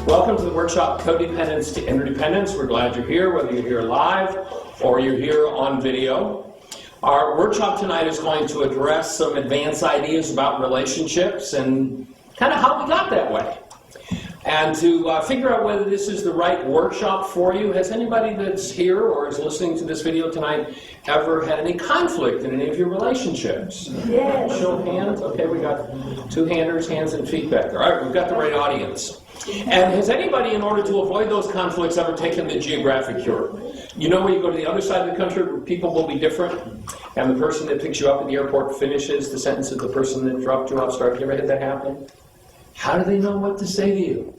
Welcome to the workshop, Codependence to Interdependence. We're glad you're here, whether you're here live or you're here on video. Our workshop tonight is going to address some advanced ideas about relationships and kind of how we got that way. And to figure out whether this is the right workshop for you, has anybody that's here or is listening to this video tonight ever had any conflict in any of your relationships? Yes. Show of hands. Okay, we got two handers, hands and feet back there. All right, we've got the right audience. And has anybody, in order to avoid those conflicts, ever taken the geographic cure? You know, when you go to the other side of the country where people will be different, and the person that picks you up at the airport finishes the sentence that the person that dropped you off started. You ever had that happen? How do they know what to say to you?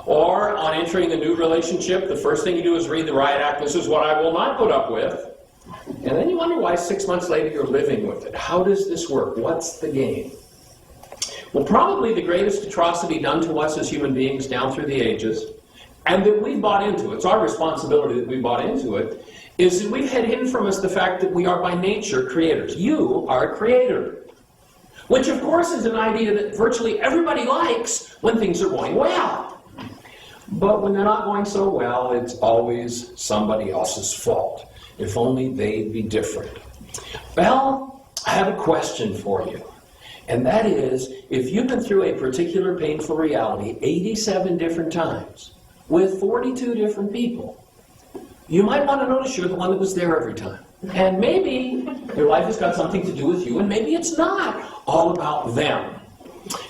Or on entering a new relationship, the first thing you do is read the riot act. This is what I will not put up with. And then you wonder why 6 months later you're living with it. How does this work? What's the game? Well, probably the greatest atrocity done to us as human beings down through the ages, and that we bought into it, it's our responsibility that we bought into it, is that we've had hidden from us the fact that we are by nature creators. You are a creator. Which, of course, is an idea that virtually everybody likes when things are going well. But when they're not going so well, it's always somebody else's fault. If only they'd be different. Well, I have a question for you. And that is, if you've been through a particular painful reality 87 different times with 42 different people, you might want to notice you're the one that was there every time. And maybe your life has got something to do with you, and maybe it's not all about them.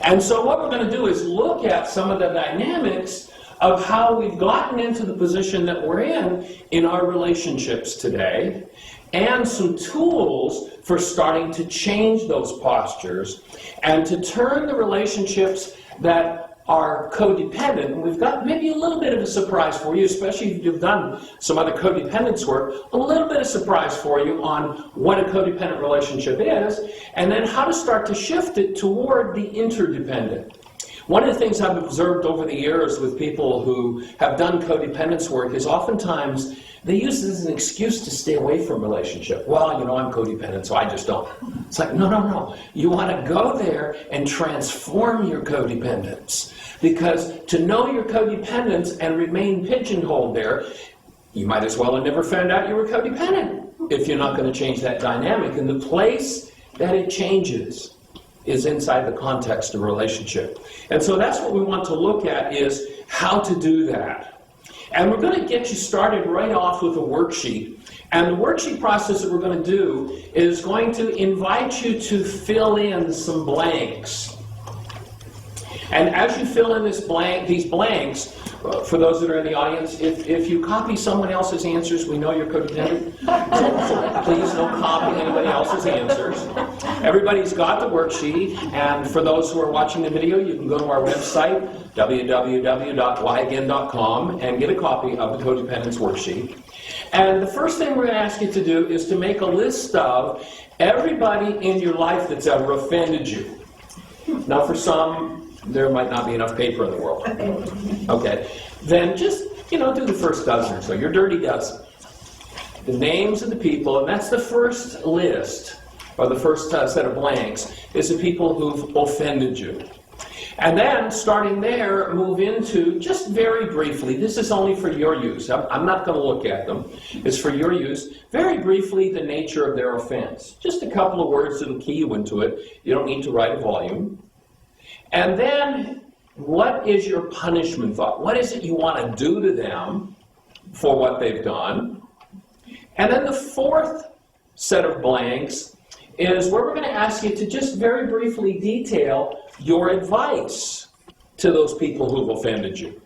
And so what we're going to do is look at some of the dynamics of how we've gotten into the position that we're in our relationships today, and some tools for starting to change those postures and to turn the relationships that are codependent. And we've got maybe a little bit of a surprise for you, especially if you've done some other codependence work, a little bit of surprise for you on what a codependent relationship is, and then how to start to shift it toward the interdependent. One of the things I've observed over the years with people who have done codependence work is oftentimes they use this as an excuse to stay away from relationship. Well, you know, I'm codependent, so I just don't. It's like, no. You want to go there and transform your codependence. Because to know your codependence and remain pigeonholed there, you might as well have never found out you were codependent if you're not going to change that dynamic. And the place that it changes is inside the context of relationship. And so that's what we want to look at, is how to do that. And we're going to get you started right off with a worksheet. And the worksheet process that we're going to do is going to invite you to fill in some blanks. And as you fill in these blanks, for those that are in the audience, if you copy someone else's answers, we know you're codependent. So please don't copy anybody else's answers. Everybody's got the worksheet, and for those who are watching the video, you can go to our website, www.whyagain.com, and get a copy of the Codependence Worksheet. And the first thing we're going to ask you to do is to make a list of everybody in your life that's ever offended you. Now, for some, there might not be enough paper in the world. Okay. Then just, do the first dozen or so, your dirty dozen. The names of the people, and that's the first list, or the first set of blanks, is the people who've offended you. And then, starting there, move into, just very briefly, this is only for your use. I'm not going to look at them. It's for your use. Very briefly, the nature of their offense. Just a couple of words that'll key you into it. You don't need to write a volume. And then, what is your punishment thought? What is it you want to do to them for what they've done? And then the fourth set of blanks is where we're going to ask you to just very briefly detail your advice to those people who've offended you.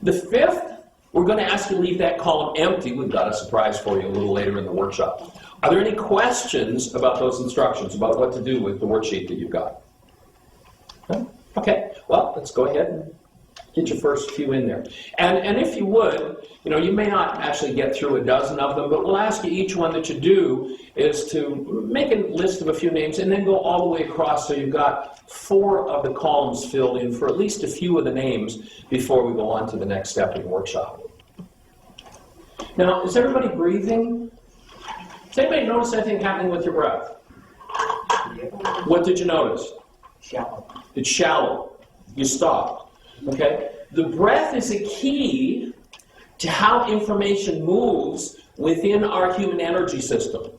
The fifth, we're going to ask you to leave that column empty. We've got a surprise for you a little later in the workshop. Are there any questions about those instructions, about what to do with the worksheet that you've got? Okay, well, let's go ahead and get your first few in there. And if you would, you may not actually get through a dozen of them, but we'll ask you each one that you do is to make a list of a few names and then go all the way across so you've got 4 of the columns filled in for at least a few of the names before we go on to the next step in the workshop. Now, is everybody breathing? Does anybody notice anything happening with your breath? What did you notice? Shallow. It's shallow. You stopped. Okay? the breath is a key to how information moves within our human energy system.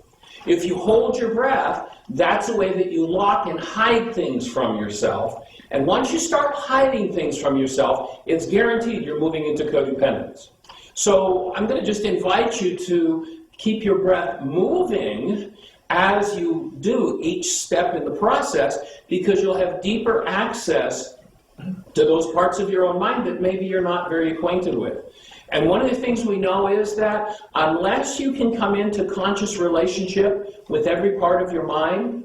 If you hold your breath, that's a way that you lock and hide things from yourself. And once you start hiding things from yourself, it's guaranteed you're moving into codependence. So I'm going to just invite you to keep your breath moving as you do each step in the process, because you'll have deeper access to those parts of your own mind that maybe you're not very acquainted with. And one of the things we know is that unless you can come into conscious relationship with every part of your mind,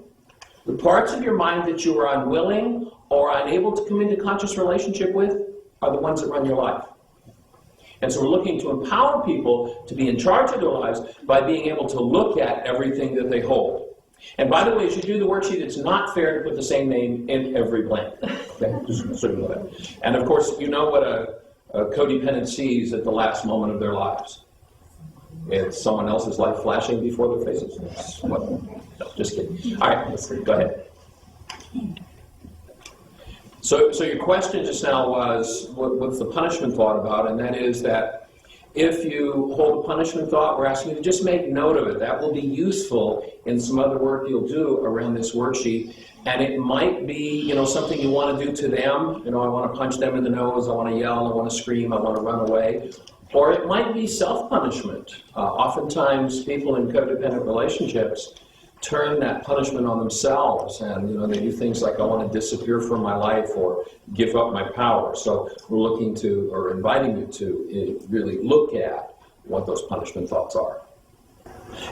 the parts of your mind that you are unwilling or unable to come into conscious relationship with are the ones that run your life. And so we're looking to empower people to be in charge of their lives by being able to look at everything that they hold. And by the way, as you do the worksheet, it's not fair to put the same name in every blank. Okay? Just so you know that. And of course, you know what a codependent sees at the last moment of their lives. It's someone else's life flashing before their faces. No, just kidding. All right, let's go ahead. So your question just now was, what's the punishment thought about? And that is that if you hold a punishment thought, we're asking you to just make note of it. That will be useful in some other work you'll do around this worksheet. And it might be, something you want to do to them. I want to punch them in the nose, I want to yell, I want to scream, I want to run away. Or it might be self-punishment. Oftentimes people in codependent relationships turn that punishment on themselves, and they do things like, I want to disappear from my life or give up my power. So we're looking to, or inviting you to, really look at what those punishment thoughts are.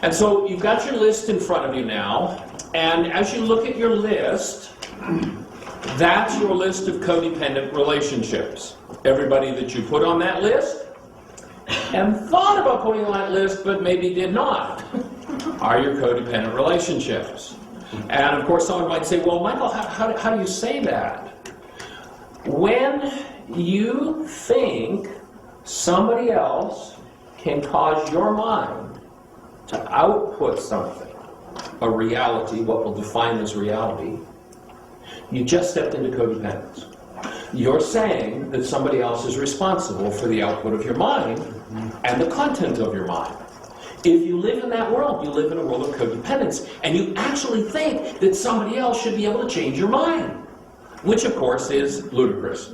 And so you've got your list in front of you now, and as you look at your list, that's your list of codependent relationships. Everybody that you put on that list and thought about putting on that list but maybe did not are your codependent relationships. And of course someone might say, well, Michael, how do you say that? When you think somebody else can cause your mind to output something, a reality, what we'll define as reality, you just stepped into codependence. You're saying that somebody else is responsible for the output of your mind and the content of your mind. If you live in that world, you live in a world of codependence, and you actually think that somebody else should be able to change your mind, which of course is ludicrous.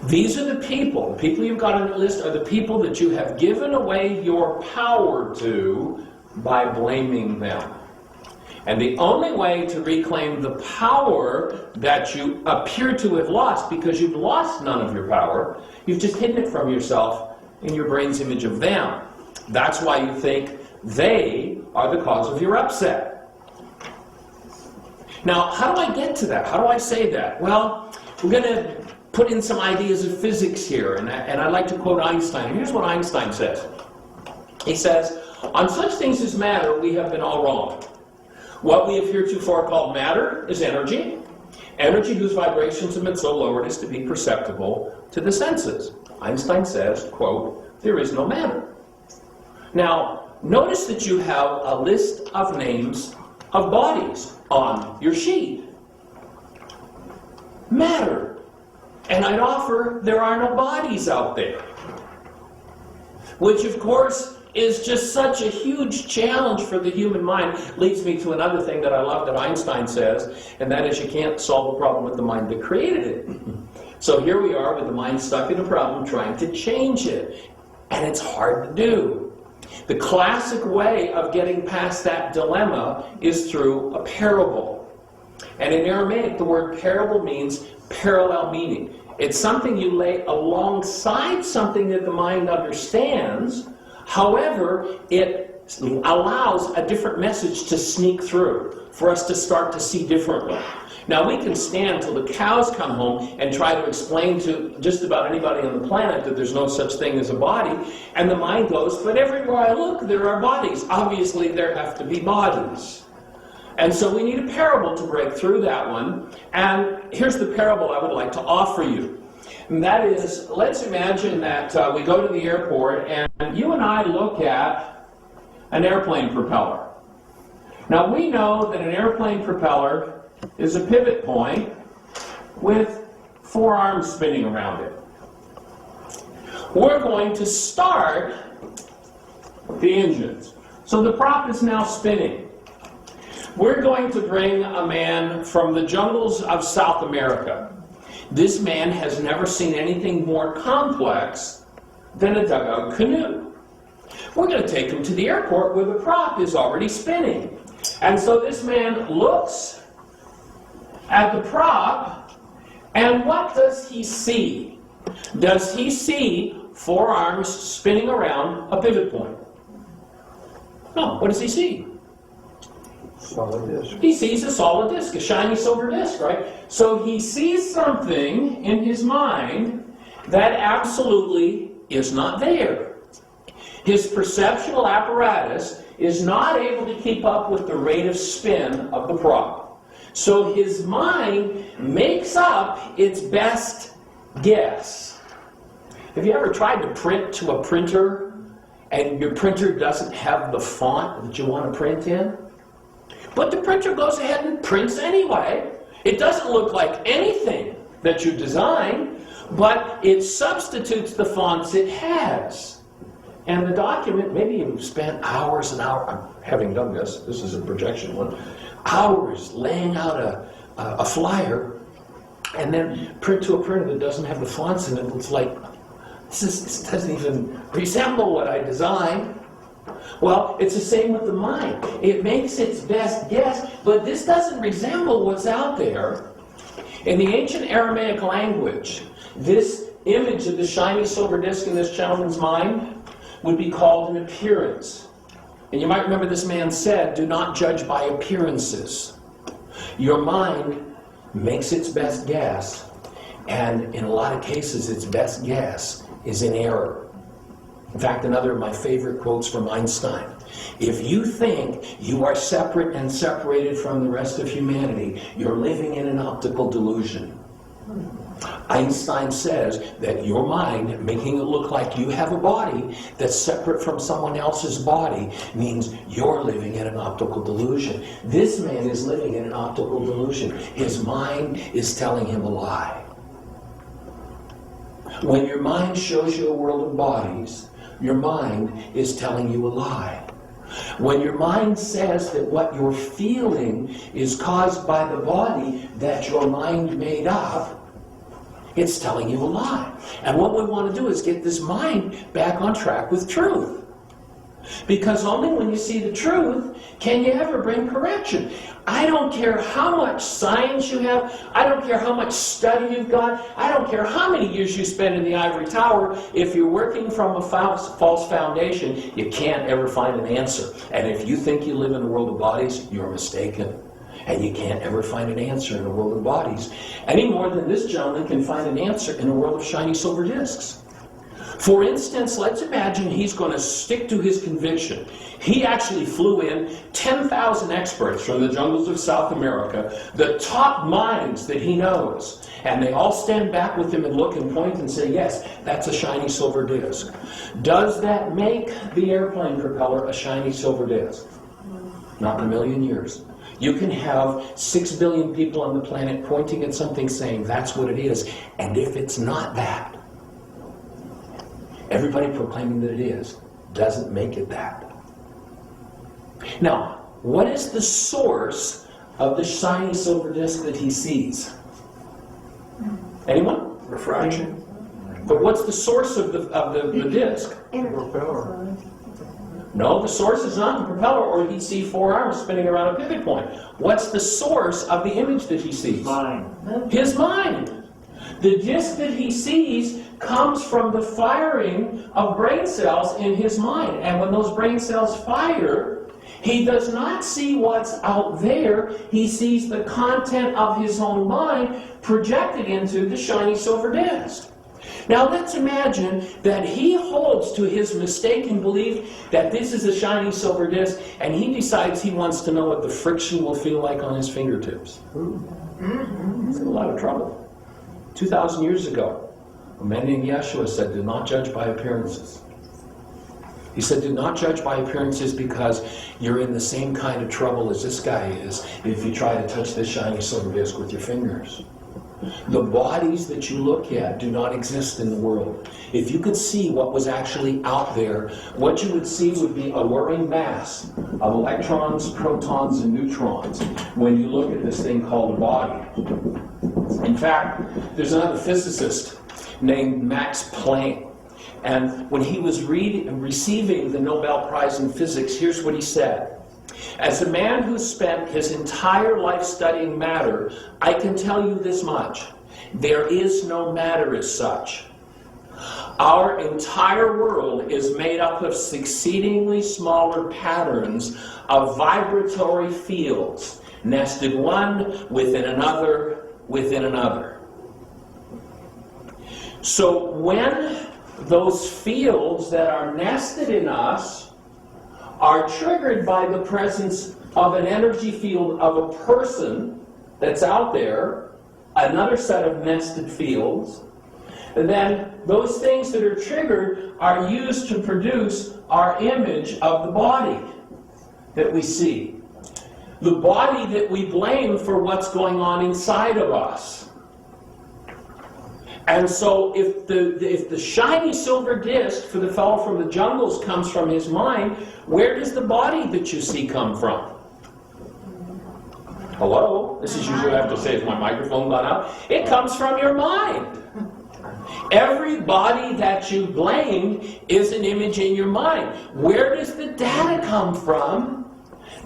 These are the people you've got on the list are the people that you have given away your power to by blaming them. And the only way to reclaim the power that you appear to have lost, because you've lost none of your power, you've just hidden it from yourself in your brain's image of them. That's why you think they are the cause of your upset. Now, how do I get to that? How do I say that? Well, we're going to put in some ideas of physics here, and I'd like to quote Einstein. Here's what Einstein says. He says, on such things as matter, we have been all wrong. What we have heretofore called matter is energy, energy whose vibrations have been so lowered as to be perceptible to the senses. Einstein says, quote, there is no matter. Now, notice that you have a list of names of bodies on your sheet. Matter. And I'd offer there are no bodies out there. Which, of course, is just such a huge challenge for the human mind. Leads me to another thing that I love that Einstein says, and that is you can't solve a problem with the mind that created it. So here we are with the mind stuck in a problem trying to change it. And it's hard to do. The classic way of getting past that dilemma is through a parable. And in Aramaic, the word parable means parallel meaning. It's something you lay alongside something that the mind understands. However, it allows a different message to sneak through for us to start to see differently. Now, we can stand till the cows come home and try to explain to just about anybody on the planet that there's no such thing as a body, and the mind goes, but everywhere I look, there are bodies. Obviously, there have to be bodies. And so we need a parable to break through that one. And here's the parable I would like to offer you. And that is, let's imagine that we go to the airport and you and I look at an airplane propeller. Now we know that an airplane propeller is a pivot point with 4 arms spinning around it. We're going to start the engines. So the prop is now spinning. We're going to bring a man from the jungles of South America. This man has never seen anything more complex than a dugout canoe. We're going to take him to the airport where the prop is already spinning. And so this man looks at the prop, and what does he see? Does he see 4 arms spinning around a pivot point? No. What does he see? Solid disk. He sees a solid disk, a shiny silver disk, right? So he sees something in his mind that absolutely is not there. His perceptual apparatus is not able to keep up with the rate of spin of the prop. So his mind makes up its best guess. Have you ever tried to print to a printer and your printer doesn't have the font that you want to print in? But the printer goes ahead and prints anyway. It doesn't look like anything that you designed, but it substitutes the fonts it has. And the document, maybe you've spent hours and hours, having done this is a projection one, hours laying out a flyer, and then print to a printer that doesn't have the fonts in it. It's like, this doesn't even resemble what I designed. Well, it's the same with the mind. It makes its best guess, but this doesn't resemble what's out there. In the ancient Aramaic language, this image of the shiny silver disk in this gentleman's mind would be called an appearance. And you might remember this man said, do not judge by appearances. Your mind makes its best guess, and in a lot of cases, its best guess is in error. In fact, another of my favorite quotes from Einstein. If you think you are separate and separated from the rest of humanity, you're living in an optical delusion. Einstein says that your mind, making it look like you have a body that's separate from someone else's body, means you're living in an optical delusion. This man is living in an optical delusion. His mind is telling him a lie. When your mind shows you a world of bodies, your mind is telling you a lie. When your mind says that what you're feeling is caused by the body that your mind made up, it's telling you a lie. And what we want to do is get this mind back on track with truth. Because only when you see the truth can you ever bring correction. I don't care how much science you have. I don't care how much study you've got. I don't care how many years you spend in the ivory tower. If you're working from a false foundation, you can't ever find an answer. And if you think you live in a world of bodies, you're mistaken. And you can't ever find an answer in a world of bodies, any more than this gentleman can find an answer in a world of shiny silver discs. For instance, let's imagine he's going to stick to his conviction. He actually flew in 10,000 experts from the jungles of South America, the top minds that he knows, and they all stand back with him and look and point and say, yes, that's a shiny silver disc. Does that make the airplane propeller a shiny silver disc? Not in a million years. You can have 6 billion people on the planet pointing at something saying that's what it is, and if it's not that, everybody proclaiming that it is doesn't make it that. Now, what is the source of the shiny silver disc that he sees? Anyone? Refraction. But what's the source of the disc? Propeller. No, the source is not the propeller, or he'd see 4 arms spinning around a pivot point. What's the source of the image that he sees? Mind. His mind. The disc that he sees comes from the firing of brain cells in his mind. And when those brain cells fire, he does not see what's out there. He sees the content of his own mind projected into the shiny silver disc. Now let's imagine that he holds to his mistaken belief that this is a shiny silver disc, and he decides he wants to know what the friction will feel like on his fingertips. He's in a lot of trouble. 2,000 years ago, a man named Yeshua said, do not judge by appearances. He said, do not judge by appearances because you're in the same kind of trouble as this guy is if you try to touch this shiny silver disc with your fingers. The bodies that you look at do not exist in the world. If you could see what was actually out there, what you would see would be a whirring mass of electrons, protons, and neutrons when you look at this thing called a body. In fact, there's another physicist named Max Planck, and when he was receiving the Nobel Prize in Physics, here's what he said. As a man who spent his entire life studying matter, I can tell you this much. There is no matter as such. Our entire world is made up of succeedingly smaller patterns of vibratory fields, nested one within another within another. So when those fields that are nested in us are triggered by the presence of an energy field of a person that's out there, another set of nested fields, and then those things that are triggered are used to produce our image of the body that we see. The body that we blame for what's going on inside of us. And so if the shiny silver disc for the fellow from the jungles comes from his mind, where does the body that you see come from? Hello? This is usually what I have to say, is my microphone gone out? It comes from your mind. Every body that you blame is an image in your mind. Where does the data come from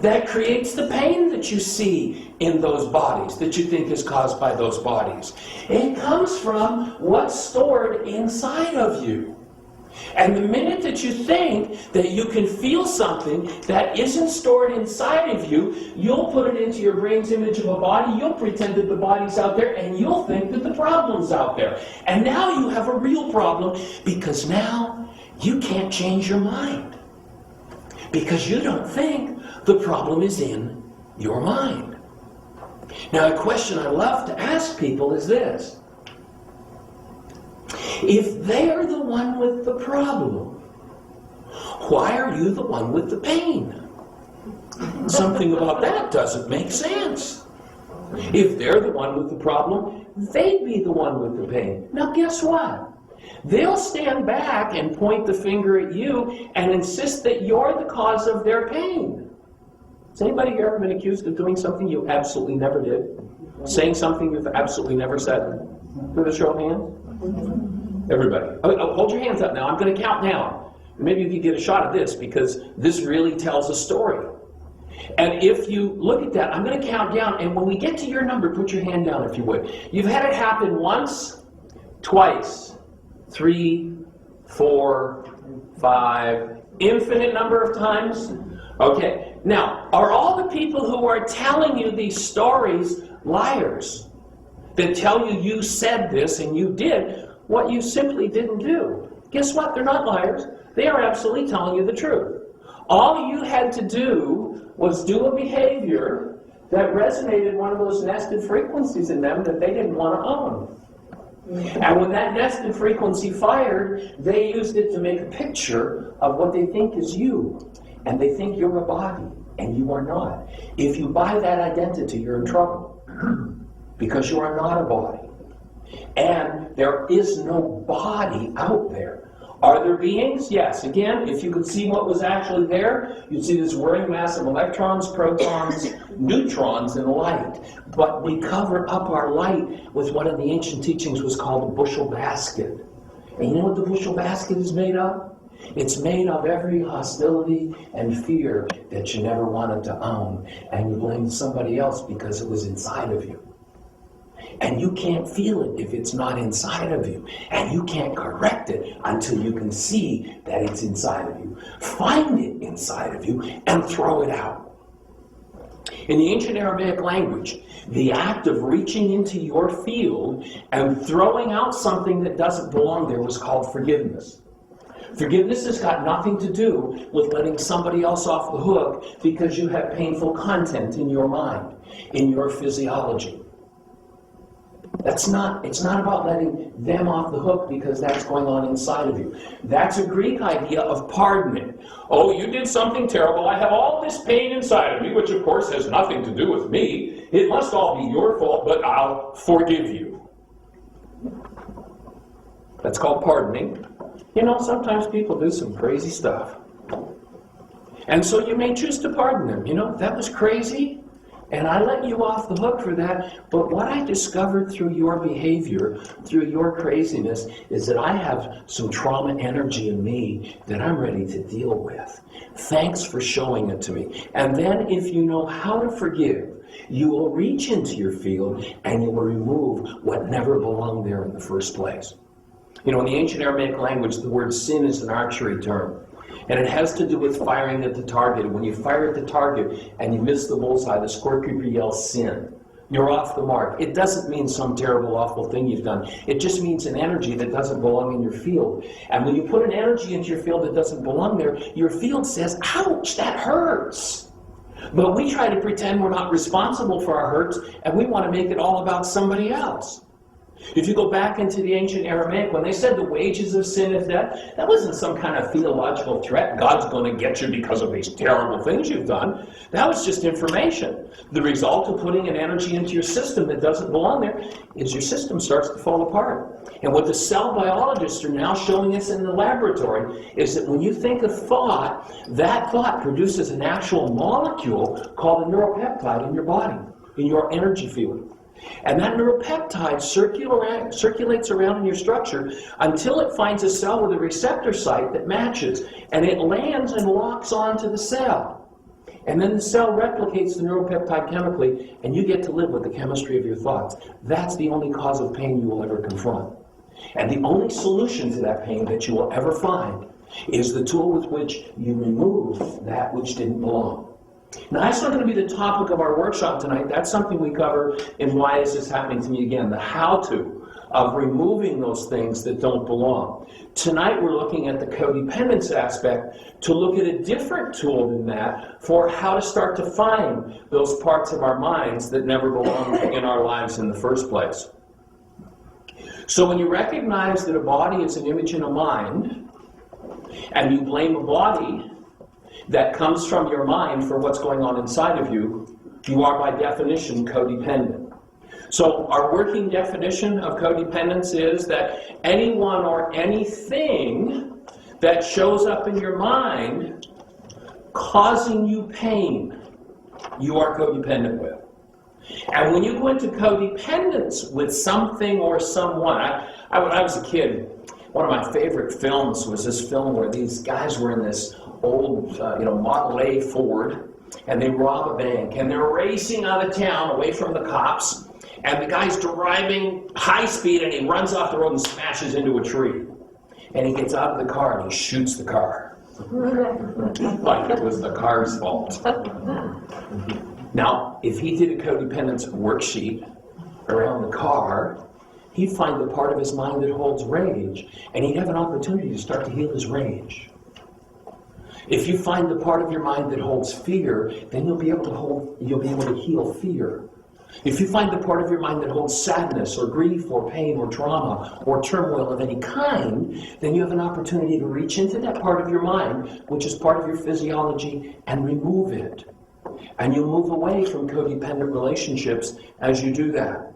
that creates the pain that you see in those bodies, that you think is caused by those bodies? It comes from what's stored inside of you. And the minute that you think that you can feel something that isn't stored inside of you, you'll put it into your brain's image of a body, you'll pretend that the body's out there, and you'll think that the problem's out there. And now you have a real problem, because now you can't change your mind. Because you don't think the problem is in your mind. Now, a question I love to ask people is this. If they're the one with the problem, why are you the one with the pain? Something about that doesn't make sense. If they're the one with the problem, they'd be the one with the pain. Now, guess what? They'll stand back and point the finger at you and insist that you're the cause of their pain. Has anybody here ever been accused of doing something you absolutely never did? Saying something you've absolutely never said? With a show of hands? Everybody. Oh, hold your hands up now. I'm going to count down. Maybe you can get a shot at this, because this really tells a story. And if you look at that, I'm going to count down, and when we get to your number, put your hand down if you would. You've had it happen once, twice, 3, 4, 5, infinite number of times. Okay, now, are all the people who are telling you these stories liars that tell you you said this and you did what you simply didn't do? Guess what? They're not liars. They are absolutely telling you the truth. All you had to do was do a behavior that resonated one of those nested frequencies in them that they didn't want to own. And when that nested frequency fired, they used it to make a picture of what they think is you. And they think you're a body, and you are not. If you buy that identity, you're in trouble. Because you are not a body. And there is no body out there. Are there beings? Yes. Again, if you could see what was actually there, you'd see this whirring mass of electrons, protons, neutrons, and light. But we cover up our light with what in the ancient teachings was called a bushel basket. And you know what the bushel basket is made of? It's made of every hostility and fear that you never wanted to own. And you blame somebody else because it was inside of you. And you can't feel it if it's not inside of you. And you can't correct it until you can see that it's inside of you. Find it inside of you and throw it out. In the ancient Aramaic language, the act of reaching into your field and throwing out something that doesn't belong there was called forgiveness. Forgiveness has got nothing to do with letting somebody else off the hook because you have painful content in your mind, in your physiology. It's not about letting them off the hook because that's going on inside of you. That's a Greek idea of pardoning. Oh, you did something terrible. I have all this pain inside of me, which of course has nothing to do with me. It must all be your fault, but I'll forgive you. That's called pardoning. You know, sometimes people do some crazy stuff. And so you may choose to pardon them. You know, that was crazy, and I let you off the hook for that. But what I discovered through your behavior, through your craziness, is that I have some trauma energy in me that I'm ready to deal with. Thanks for showing it to me. And then if you know how to forgive, you will reach into your field and you will remove what never belonged there in the first place. You know, in the ancient Aramaic language, the word sin is an archery term. And it has to do with firing at the target. When you fire at the target and you miss the bullseye, the scorekeeper yells sin. You're off the mark. It doesn't mean some terrible, awful thing you've done. It just means an energy that doesn't belong in your field. And when you put an energy into your field that doesn't belong there, your field says, ouch, that hurts. But we try to pretend we're not responsible for our hurts, and we want to make it all about somebody else. If you go back into the ancient Aramaic, when they said the wages of sin is death, that wasn't some kind of theological threat. God's going to get you because of these terrible things you've done. That was just information. The result of putting an energy into your system that doesn't belong there is your system starts to fall apart. And what the cell biologists are now showing us in the laboratory is that when you think of thought, that thought produces an actual molecule called a neuropeptide in your body, in your energy field. And that neuropeptide circulates around in your structure until it finds a cell with a receptor site that matches, and it lands and locks onto the cell. And then the cell replicates the neuropeptide chemically, and you get to live with the chemistry of your thoughts. That's the only cause of pain you will ever confront. And the only solution to that pain that you will ever find is the tool with which you remove that which didn't belong. Now, that's not going to be the topic of our workshop tonight. That's something we cover in Why Is This Happening to Me Again? The how-to of removing those things that don't belong. Tonight, we're looking at the codependence aspect to look at a different tool than that for how to start to find those parts of our minds that never belonged in our lives in the first place. So when you recognize that a body is an image in a mind, and you blame a body that comes from your mind for what's going on inside of you, you are by definition codependent. So our working definition of codependence is that anyone or anything that shows up in your mind causing you pain, you are codependent with. And when you go into codependence with something or someone, I was a kid, one of my favorite films was this film where these guys were in this old, Model A Ford, and they rob a bank, and they're racing out of town away from the cops, and the guy's driving high speed, and he runs off the road and smashes into a tree. And he gets out of the car, and he shoots the car. Like it was the car's fault. Now, if he did a codependence worksheet around the car, he'd find the part of his mind that holds rage, and he'd have an opportunity to start to heal his rage. If you find the part of your mind that holds fear, then you'll be able to heal fear. If you find the part of your mind that holds sadness or grief or pain or trauma or turmoil of any kind, then you have an opportunity to reach into that part of your mind, which is part of your physiology, and remove it. And you move away from codependent relationships as you do that.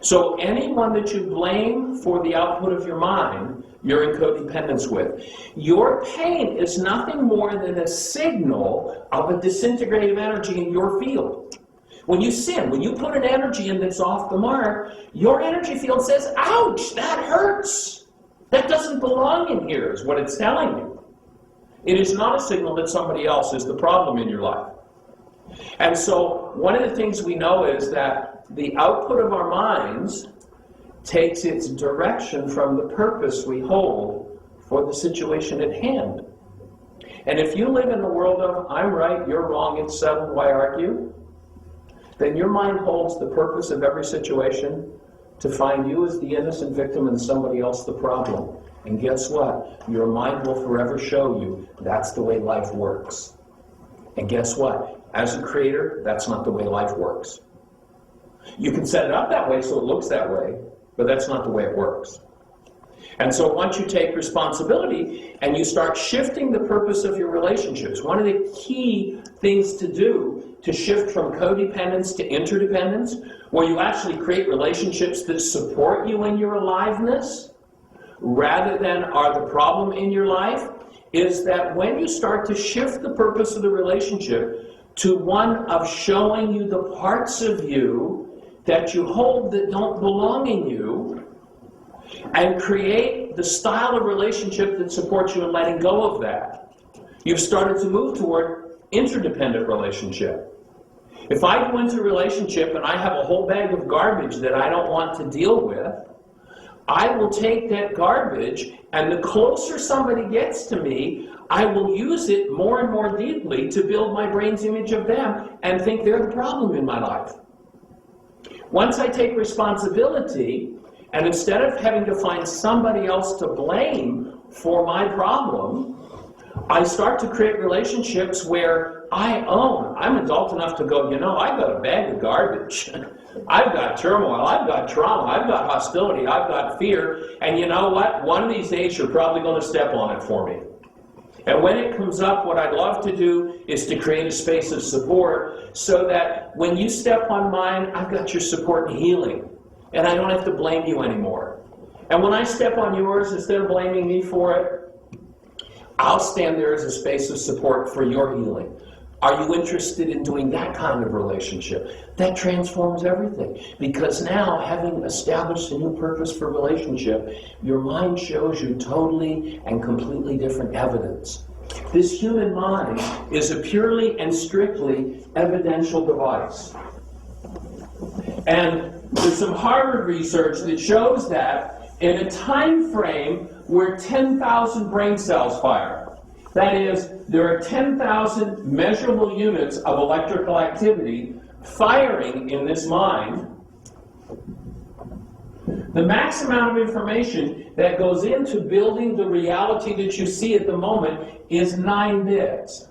So anyone that you blame for the output of your mind, you're in codependence with. Your pain is nothing more than a signal of a disintegrative energy in your field. When you sin, when you put an energy in that's off the mark, your energy field says, ouch, that hurts. That doesn't belong in here, is what it's telling you. It is not a signal that somebody else is the problem in your life. And so one of the things we know is that the output of our minds takes its direction from the purpose we hold for the situation at hand. And if you live in the world of, I'm right, you're wrong, it's settled, why argue? Then your mind holds the purpose of every situation to find you as the innocent victim and somebody else the problem. And guess what? Your mind will forever show you that's the way life works. And guess what? As a creator, that's not the way life works. You can set it up that way so it looks that way, but that's not the way it works. And so once you take responsibility and you start shifting the purpose of your relationships, one of the key things to do to shift from codependence to interdependence, where you actually create relationships that support you in your aliveness, rather than are the problem in your life, is that when you start to shift the purpose of the relationship to one of showing you the parts of you that you hold that don't belong in you, and create the style of relationship that supports you in letting go of that, you've started to move toward interdependent relationship. If I go into a relationship and I have a whole bag of garbage that I don't want to deal with, I will take that garbage, and the closer somebody gets to me, I will use it more and more deeply to build my brain's image of them and think they're the problem in my life. Once I take responsibility, and instead of having to find somebody else to blame for my problem, I start to create relationships where I'm adult enough to go, I've got a bag of garbage. I've got turmoil, I've got trauma, I've got hostility, I've got fear, and you know what? One of these days you're probably going to step on it for me. And when it comes up, what I'd love to do is to create a space of support so that when you step on mine, I've got your support and healing. And I don't have to blame you anymore. And when I step on yours, instead of blaming me for it, I'll stand there as a space of support for your healing. Are you interested in doing that kind of relationship? That transforms everything. Because now, having established a new purpose for relationship, your mind shows you totally and completely different evidence. This human mind is a purely and strictly evidential device. And there's some Harvard research that shows that in a time frame where 10,000 brain cells fire, that is, there are 10,000 measurable units of electrical activity firing in this mind, the max amount of information that goes into building the reality that you see at the moment is 9 bits.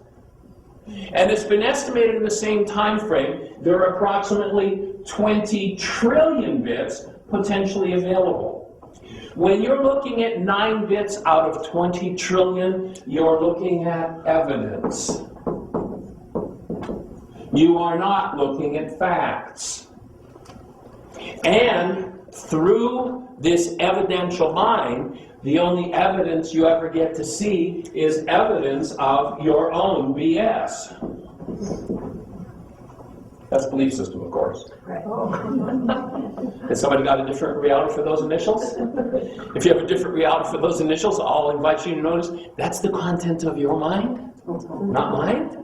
And it's been estimated in the same time frame, there are approximately 20 trillion bits potentially available. When you're looking at 9 bits out of 20 trillion, you're looking at evidence. You are not looking at facts. And through this evidential mind, the only evidence you ever get to see is evidence of your own BS. That's belief system, of course. Right. Has somebody got a different reality for those initials? If you have a different reality for those initials, I'll invite you to notice that's the content of your mind, not mine.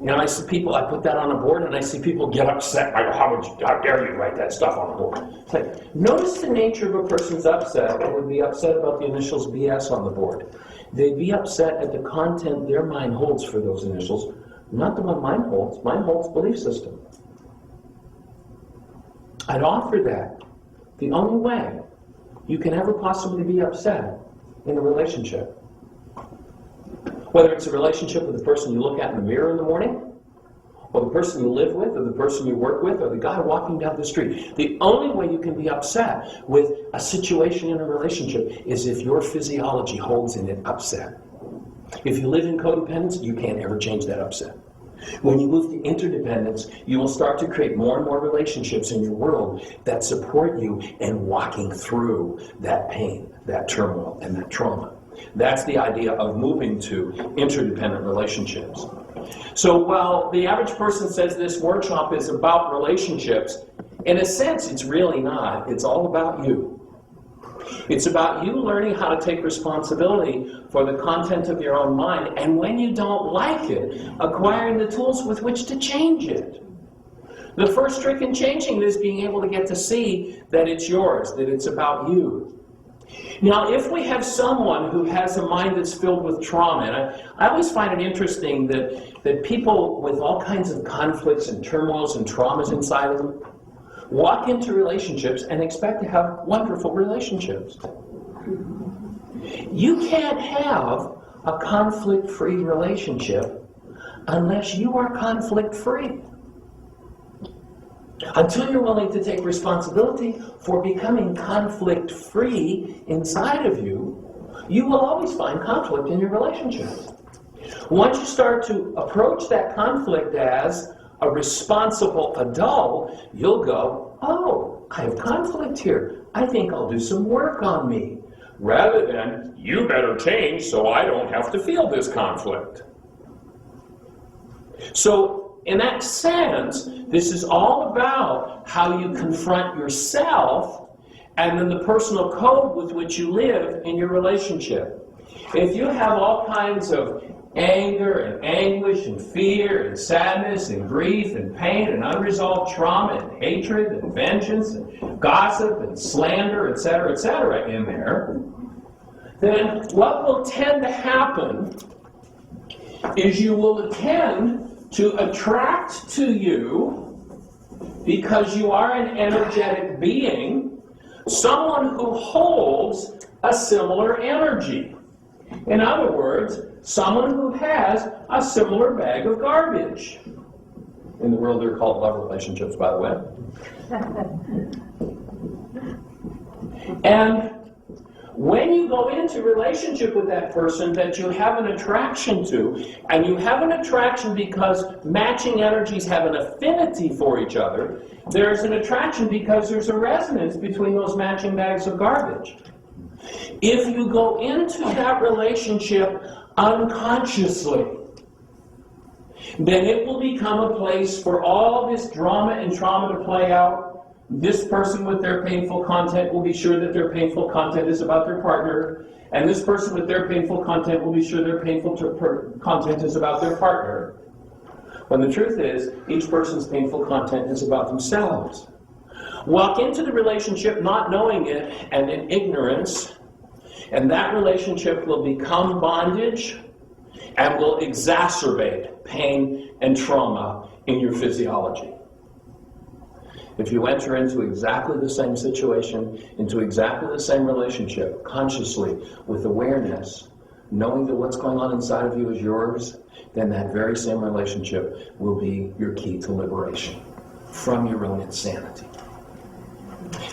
I see people, I put that on a board, and I see people get upset. How dare you write that stuff on a board? It's like, notice the nature of a person's upset. They would be upset about the initials BS on the board. They'd be upset at the content their mind holds for those initials, not the one mine holds. Mine holds belief system. I'd offer that. The only way you can ever possibly be upset in a relationship, whether it's a relationship with the person you look at in the mirror in the morning, or the person you live with, or the person you work with, or the guy walking down the street, the only way you can be upset with a situation in a relationship is if your physiology holds in it upset. If you live in codependence, you can't ever change that upset. When you move to interdependence, you will start to create more and more relationships in your world that support you in walking through that pain, that turmoil, and that trauma. That's the idea of moving to interdependent relationships. So while the average person says this workshop is about relationships, in a sense it's really not. It's all about you. It's about you learning how to take responsibility for the content of your own mind, and when you don't like it, acquiring the tools with which to change it. The first trick in changing it is being able to get to see that it's yours, that it's about you. Now, if we have someone who has a mind that's filled with trauma, and I always find it interesting that people with all kinds of conflicts and turmoils and traumas inside of them walk into relationships and expect to have wonderful relationships. You can't have a conflict-free relationship unless you are conflict-free. Until you're willing to take responsibility for becoming conflict-free inside of you, you will always find conflict in your relationships. Once you start to approach that conflict as a responsible adult, you'll go, oh, I have conflict here. I think I'll do some work on me. Rather than, you better change so I don't have to feel this conflict. So, in that sense, this is all about how you confront yourself and then the personal code with which you live in your relationship. If you have all kinds of anger and anguish and fear and sadness and grief and pain and unresolved trauma and hatred and vengeance and gossip and slander, etc., in there, then what will tend to happen is you will tend to attract to you, because you are an energetic being, someone who holds a similar energy. In other words, someone who has a similar bag of garbage. In the world, they're called love relationships, by the way. And when you go into relationship with that person that you have an attraction to, and you have an attraction because matching energies have an affinity for each other, there's an attraction because there's a resonance between those matching bags of garbage. If you go into that relationship unconsciously, then it will become a place for all this drama and trauma to play out. This person with their painful content will be sure that their painful content is about their partner, and this person with their painful content will be sure their painful content is about their partner. When the truth is, each person's painful content is about themselves. Walk into the relationship not knowing it and in ignorance, and that relationship will become bondage and will exacerbate pain and trauma in your physiology. If you enter into exactly the same situation, into exactly the same relationship, consciously, with awareness, knowing that what's going on inside of you is yours, then that very same relationship will be your key to liberation from your own insanity.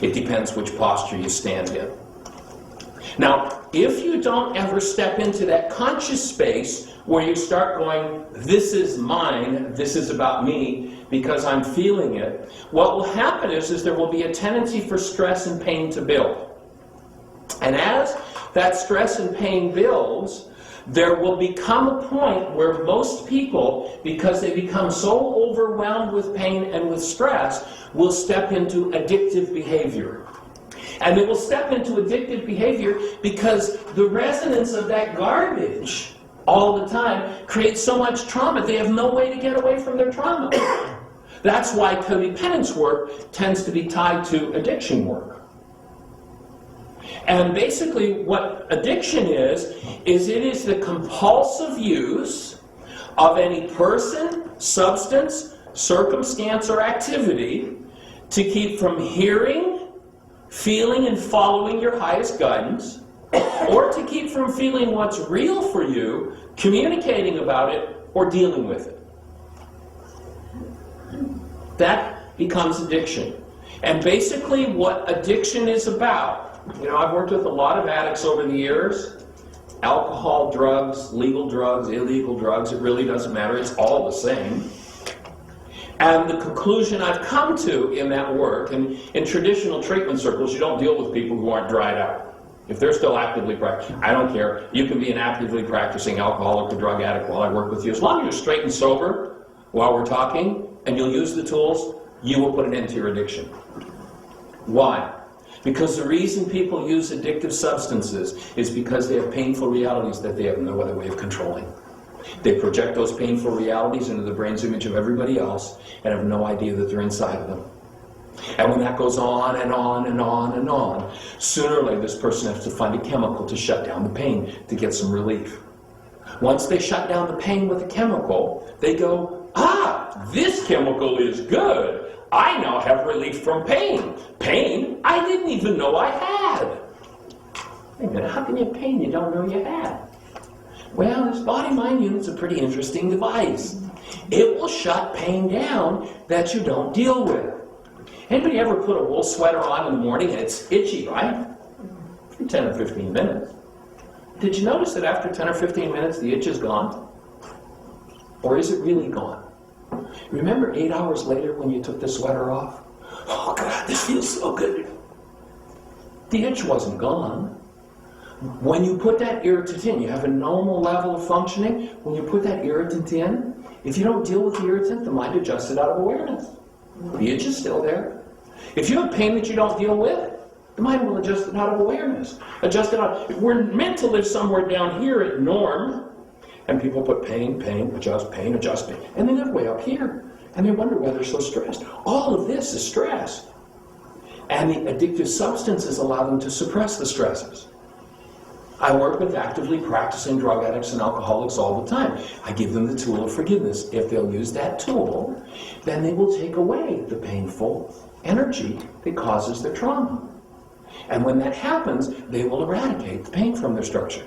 It depends which posture you stand in. Now, if you don't ever step into that conscious space where you start going, this is mine, this is about me, because I'm feeling it, what will happen is there will be a tendency for stress and pain to build. And as that stress and pain builds, there will become a point where most people, because they become so overwhelmed with pain and with stress, will step into addictive behavior. And they will step into addictive behavior because the resonance of that garbage all the time creates so much trauma, they have no way to get away from their trauma. That's why codependence work tends to be tied to addiction work. And basically what addiction is it is the compulsive use of any person, substance, circumstance, or activity to keep from hearing, feeling, and following your highest guidance, or to keep from feeling what's real for you, communicating about it, or dealing with it. That becomes addiction. And basically what addiction is about, I've worked with a lot of addicts over the years. Alcohol, drugs, legal drugs, illegal drugs, it really doesn't matter, it's all the same. And the conclusion I've come to in that work, and in traditional treatment circles, you don't deal with people who aren't dried out. If they're still actively practicing, I don't care. You can be an actively practicing alcoholic or drug addict while I work with you. As long as you're straight and sober while we're talking, and you'll use the tools, you will put an end to your addiction. Why? Because the reason people use addictive substances is because they have painful realities that they have no other way of controlling. They project those painful realities into the brain's image of everybody else and have no idea that they're inside of them. And when that goes on and on and on and on, sooner or later this person has to find a chemical to shut down the pain to get some relief. Once they shut down the pain with a chemical, they go, this chemical is good. I now have relief from pain. Pain I didn't even know I had. Wait a minute, how can you have pain you don't know you had? Well, this body-mind unit's a pretty interesting device. It will shut pain down that you don't deal with. Anybody ever put a wool sweater on in the morning and it's itchy, right? For 10 or 15 minutes. Did you notice that after 10 or 15 minutes the itch is gone? Or is it really gone? Remember 8 hours later when you took the sweater off? Oh God, this feels so good. The itch wasn't gone. When you put that irritant in, you have a normal level of functioning. When you put that irritant in, if you don't deal with the irritant, the mind adjusts it out of awareness. The itch is still there. If you have pain that you don't deal with, the mind will adjust it out of awareness. Adjust it out. We're meant to live somewhere down here at norm, and people put pain, adjust, pain, and they live way up here. And they wonder why they're so stressed. All of this is stress. And the addictive substances allow them to suppress the stresses. I work with actively practicing drug addicts and alcoholics all the time. I give them the tool of forgiveness. If they'll use that tool, then they will take away the painful energy that causes their trauma. And when that happens, they will eradicate the pain from their structure.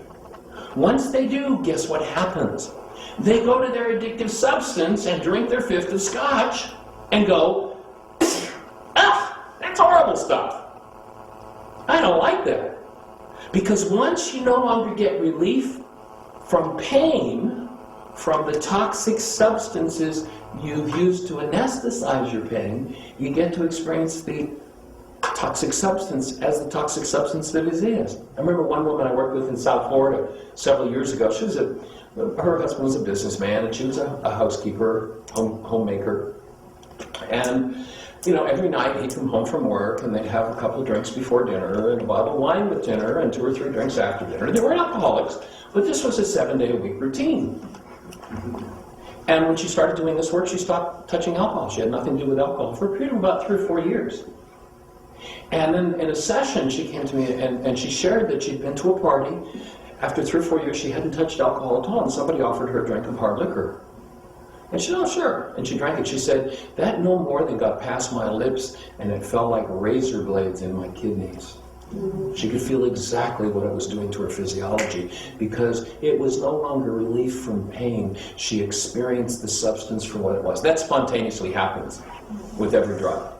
Once they do, guess what happens? They go to their addictive substance and drink their fifth of scotch and go, ah, that's horrible stuff. I don't like that. Because once you no longer get relief from pain, from the toxic substances you've used to anesthetize your pain, you get to experience the toxic substance as the toxic substance that it is. I remember one woman I worked with in South Florida several years ago. Her husband was a businessman, and she was a housekeeper, homemaker. And every night he'd come home from work and they'd have a couple of drinks before dinner and a bottle of wine with dinner and 2 or 3 drinks after dinner. They weren't alcoholics, but this was a 7-day-a-week routine. And when she started doing this work, she stopped touching alcohol. She had nothing to do with alcohol for a period of about 3 or 4 years. And then in a session, she came to me and she shared that she'd been to a party. After 3 or 4 years, she hadn't touched alcohol at all, and somebody offered her a drink of hard liquor. And she said, oh, sure. And she drank it. She said, that no more than got past my lips, and it felt like razor blades in my kidneys. She could feel exactly what it was doing to her physiology, because it was no longer relief from pain. She experienced the substance for what it was. That spontaneously happens with every drug.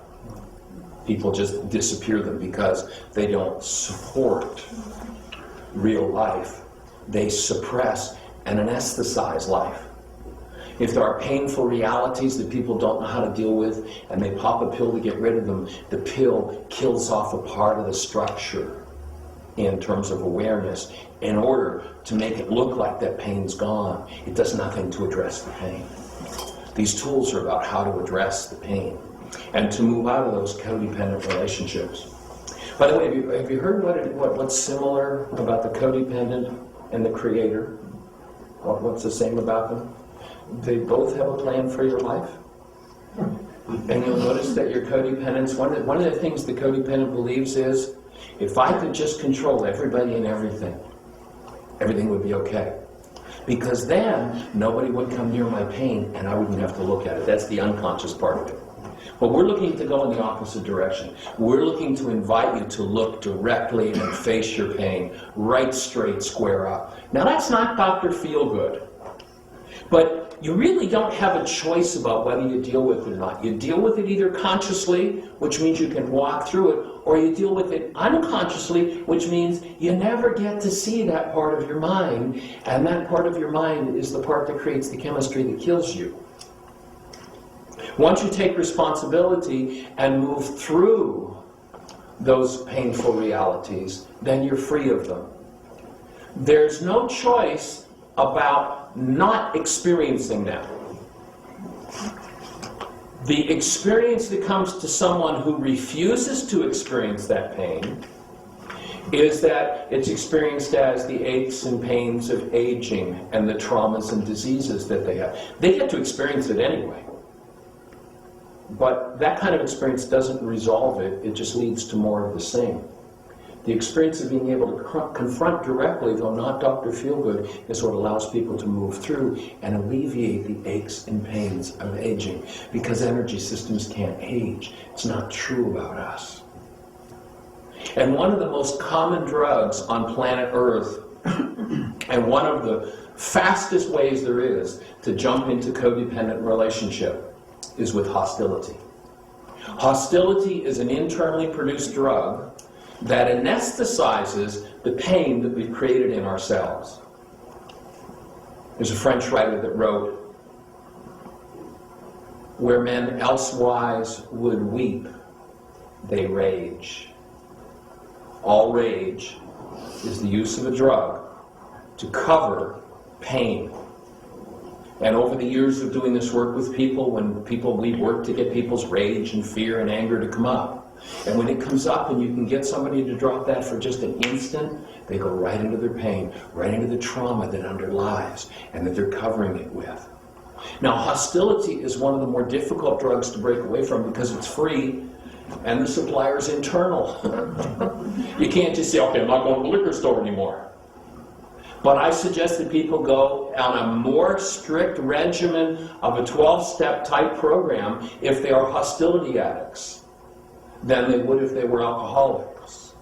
People just disappear them because they don't support real life. They suppress and anesthetize life. If there are painful realities that people don't know how to deal with, and they pop a pill to get rid of them, the pill kills off a part of the structure in terms of awareness in order to make it look like that pain's gone. It does nothing to address the pain. These tools are about how to address the pain and to move out of those codependent relationships. By the way, have you heard what's similar about the codependent and the creator? What's the same about them? They both have a plan for your life. And you'll notice that your codependence, one of the things the codependent believes is, if I could just control everybody and everything would be okay. Because then nobody would come near my pain and I wouldn't have to look at it. That's the unconscious part of it. But we're looking to go in the opposite direction. We're looking to invite you to look directly and face your pain, right straight, square up. Now that's not Dr. Feelgood. But you really don't have a choice about whether you deal with it or not. You deal with it either consciously, which means you can walk through it, or you deal with it unconsciously, which means you never get to see that part of your mind, and that part of your mind is the part that creates the chemistry that kills you. Once you take responsibility and move through those painful realities, then you're free of them. There's no choice about not experiencing them. The experience that comes to someone who refuses to experience that pain is that it's experienced as the aches and pains of aging and the traumas and diseases that they have. They get to experience it anyway. But that kind of experience doesn't resolve it, it just leads to more of the same. The experience of being able to confront directly, though not Dr. Feelgood, is what allows people to move through and alleviate the aches and pains of aging. Because energy systems can't age. It's not true about us. And one of the most common drugs on planet Earth, and one of the fastest ways there is to jump into codependent relationship, is with hostility. Hostility is an internally produced drug that anesthetizes the pain that we've created in ourselves. There's a French writer that wrote, Where men elsewise would weep, they rage. All rage is the use of a drug to cover pain. And over the years of doing this work with people, we work to get people's rage and fear and anger to come up. And when it comes up and you can get somebody to drop that for just an instant, they go right into their pain, right into the trauma that underlies and that they're covering it with. Now, hostility is one of the more difficult drugs to break away from because it's free and the supplier's internal. You can't just say, okay, I'm not going to the liquor store anymore. But I suggest that people go on a more strict regimen of a 12-step type program if they are hostility addicts than they would if they were alcoholics.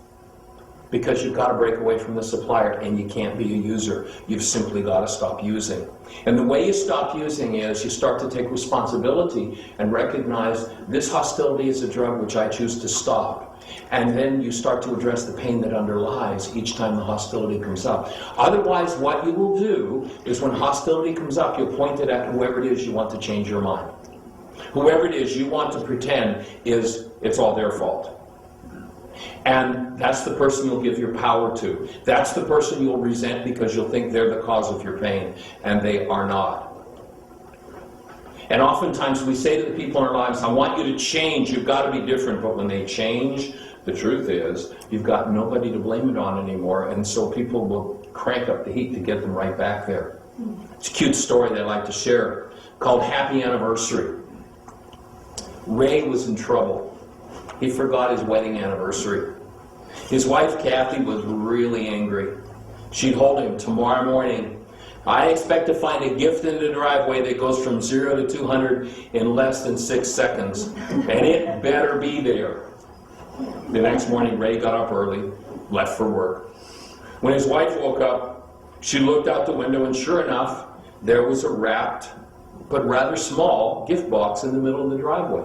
Because you've got to break away from the supplier and you can't be a user. You've simply got to stop using. And the way you stop using is you start to take responsibility and recognize this hostility is a drug which I choose to stop. And then you start to address the pain that underlies each time the hostility comes up. Otherwise, what you will do is when hostility comes up, you'll point it at whoever it is you want to change your mind. Whoever it is you want to pretend it's all their fault. And that's the person you'll give your power to. That's the person you'll resent because you'll think they're the cause of your pain, and they are not. And oftentimes we say to the people in our lives, I want you to change, you've got to be different. But when they change, the truth is, you've got nobody to blame it on anymore, and so people will crank up the heat to get them right back there. It's a cute story that I like to share called Happy Anniversary. Ray was in trouble. He forgot his wedding anniversary. His wife, Kathy, was really angry. She told him, tomorrow morning, I expect to find a gift in the driveway that goes from 0 to 200 in less than 6 seconds. And it better be there. The next morning, Ray got up early, left for work. When his wife woke up, she looked out the window, and sure enough, there was a wrapped, but rather small, gift box in the middle of the driveway.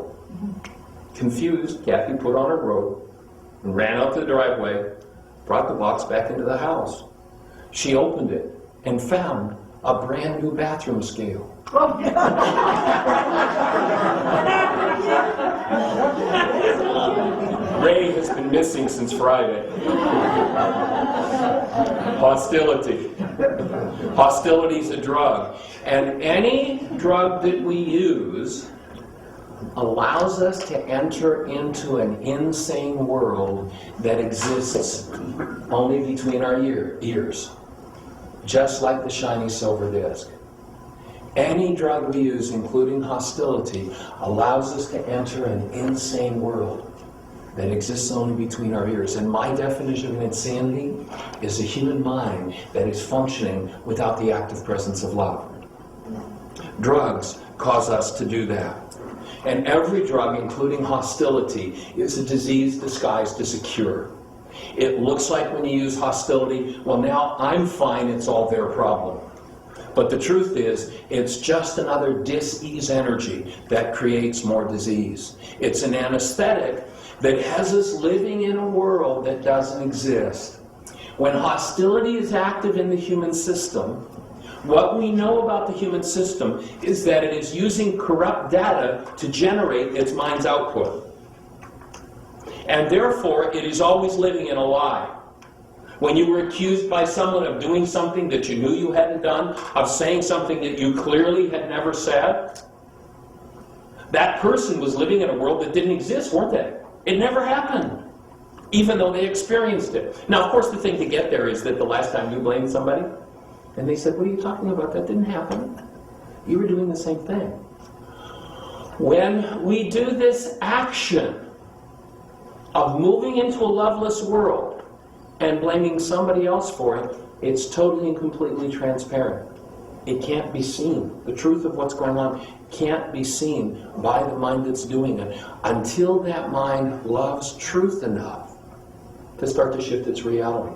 Confused, Kathy put on her robe and ran out to the driveway, brought the box back into the house. She opened it and found a brand new bathroom scale. Ray has been missing since Friday. Hostility. Hostility is a drug. And any drug that we use allows us to enter into an insane world that exists only between our ears. Just like the shiny silver disc. Any drug we use, including hostility, allows us to enter an insane world that exists only between our ears. And my definition of insanity is a human mind that is functioning without the active presence of love. Drugs cause us to do that. And every drug, including hostility, is a disease disguised as a cure. It looks like when you use hostility, well, now I'm fine, it's all their problem. But the truth is, it's just another dis-ease energy that creates more disease. It's an anesthetic that has us living in a world that doesn't exist. When hostility is active in the human system, what we know about the human system is that it is using corrupt data to generate its mind's output. And therefore, it is always living in a lie. When you were accused by someone of doing something that you knew you hadn't done, of saying something that you clearly had never said, that person was living in a world that didn't exist, weren't they? It never happened, even though they experienced it. Now, of course, the thing to get there is that the last time you blamed somebody, and they said, what are you talking about? That didn't happen. You were doing the same thing. When we do this action of moving into a loveless world and blaming somebody else for it, it's totally and completely transparent. It can't be seen. The truth of what's going on can't be seen by the mind that's doing it until that mind loves truth enough to start to shift its reality.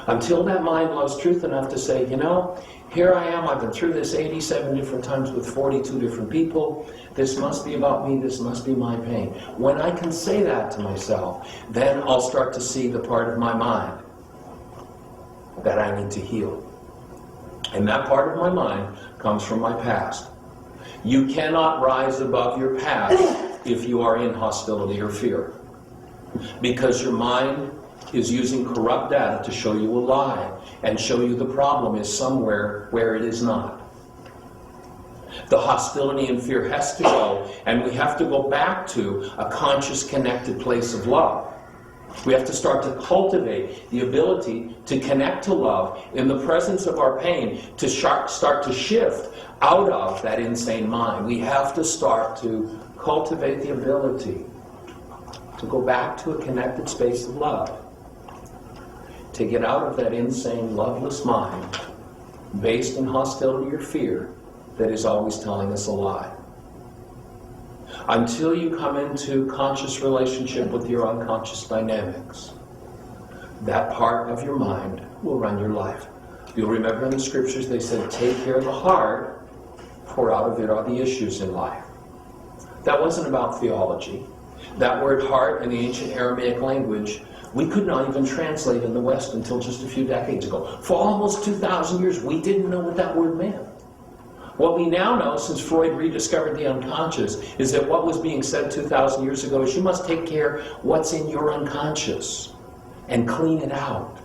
Until that mind loves truth enough to say, you know, here I am, I've been through this 87 different times with 42 different people. This must be about me, this must be my pain. When I can say that to myself, then I'll start to see the part of my mind that I need to heal. And that part of my mind comes from my past. You cannot rise above your past if you are in hostility or fear. Because your mind is using corrupt data to show you a lie and show you the problem is somewhere where it is not. The hostility and fear has to go, and we have to go back to a conscious, connected place of love. We have to start to cultivate the ability to connect to love in the presence of our pain, to start to shift out of that insane mind. We have to start to cultivate the ability to go back to a connected space of love, to get out of that insane, loveless mind based in hostility or fear that is always telling us a lie. Until you come into conscious relationship with your unconscious dynamics, that part of your mind will run your life. You'll remember in the scriptures they said, take care of the heart, for out of it are the issues in life. That wasn't about theology. That word heart in the ancient Aramaic language, we could not even translate in the West until just a few decades ago. For almost 2,000 years, we didn't know what that word meant. What we now know, since Freud rediscovered the unconscious, is that what was being said 2,000 years ago is you must take care what's in your unconscious and clean it out.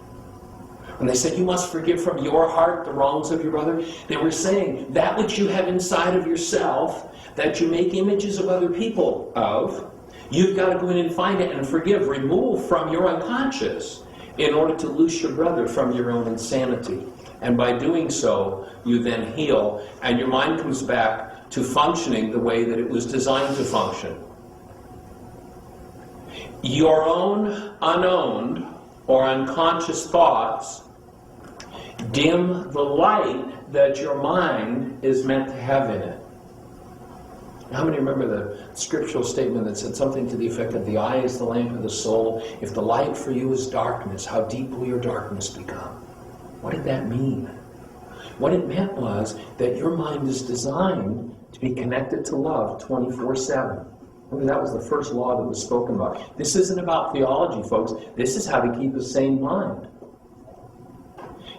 When they said you must forgive from your heart the wrongs of your brother, they were saying that which you have inside of yourself, that you make images of other people of, you've got to go in and find it and forgive, remove from your unconscious in order to loose your brother from your own insanity. And by doing so, you then heal, and your mind comes back to functioning the way that it was designed to function. Your own unowned or unconscious thoughts dim the light that your mind is meant to have in it. How many remember the scriptural statement that said something to the effect of the eye is the lamp of the soul? If the light for you is darkness, how deep will your darkness become? What did that mean? What it meant was that your mind is designed to be connected to love 24/7. Remember, that was the first law that was spoken about. This isn't about theology, folks. This is how to keep a sane mind.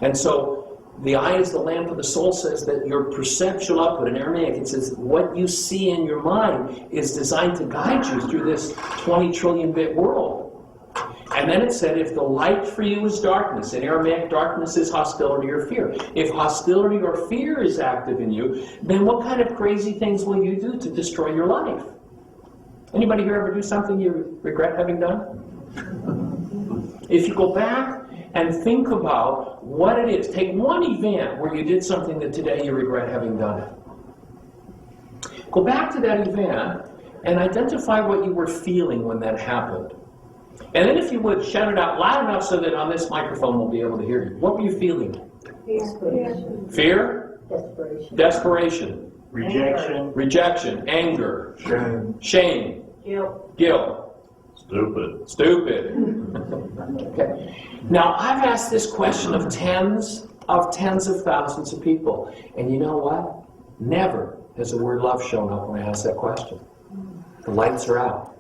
And so, the eye is the lamp of the soul says that your perceptual output, in Aramaic it says what you see in your mind is designed to guide you through this 20 trillion bit world. And then it said if the light for you is darkness, in Aramaic darkness is hostility or fear. If hostility or fear is active in you, then what kind of crazy things will you do to destroy your life? Anybody here ever do something you regret having done? If you go back and think about what it is, take one event where you did something that today you regret having done it. Go back to that event and identify what you were feeling when that happened. And then if you would, shout it out loud enough so that on this microphone we'll be able to hear you. What were you feeling? Desperation. Fear? Desperation. Desperation. Rejection. Rejection. Anger. Shame. Shame. Guilt. Guilt. Stupid. Okay. Now, I've asked this question of tens of thousands of people. And you know what? Never has the word love shown up when I ask that question. The lights are out.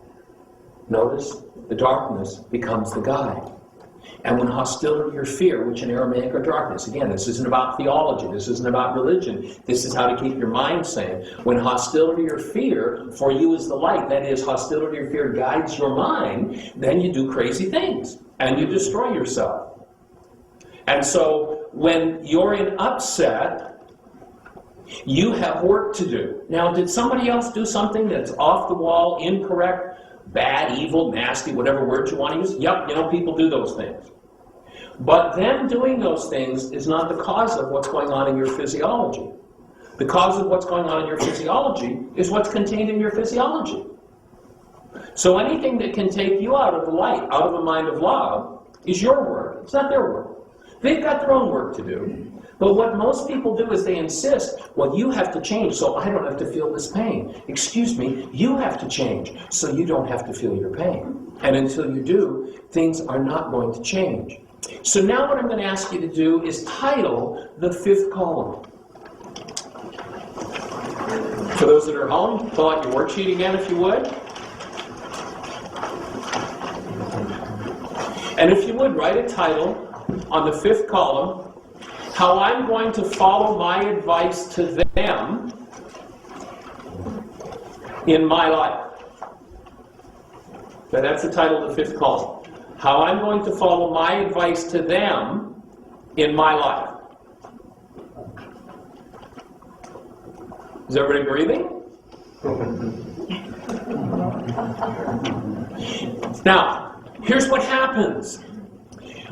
Notice the darkness becomes the guide. And when hostility or fear, which in Aramaic are darkness, again, this isn't about theology, this isn't about religion, this is how to keep your mind sane. When hostility or fear for you is the light, that is, hostility or fear guides your mind, then you do crazy things and you destroy yourself. And so when you're in upset, you have work to do. Now, did somebody else do something that's off the wall, incorrect, bad, evil, nasty, whatever word you want to use? Yep, people do those things. But them doing those things is not the cause of what's going on in your physiology. The cause of what's going on in your physiology is what's contained in your physiology. So anything that can take you out of the light, out of a mind of love, is your work. It's not their work. They've got their own work to do. But what most people do is they insist, well, you have to change so I don't have to feel this pain. Excuse me, you have to change so you don't have to feel your pain. And until you do, things are not going to change. So now what I'm going to ask you to do is title the fifth column. For those that are home, fill out your worksheet again if you would. And if you would, write a title on the fifth column, how I'm going to follow my advice to them in my life. So that's the title of the 5th column. How I'm going to follow my advice to them in my life. Is everybody breathing? Now, here's what happens.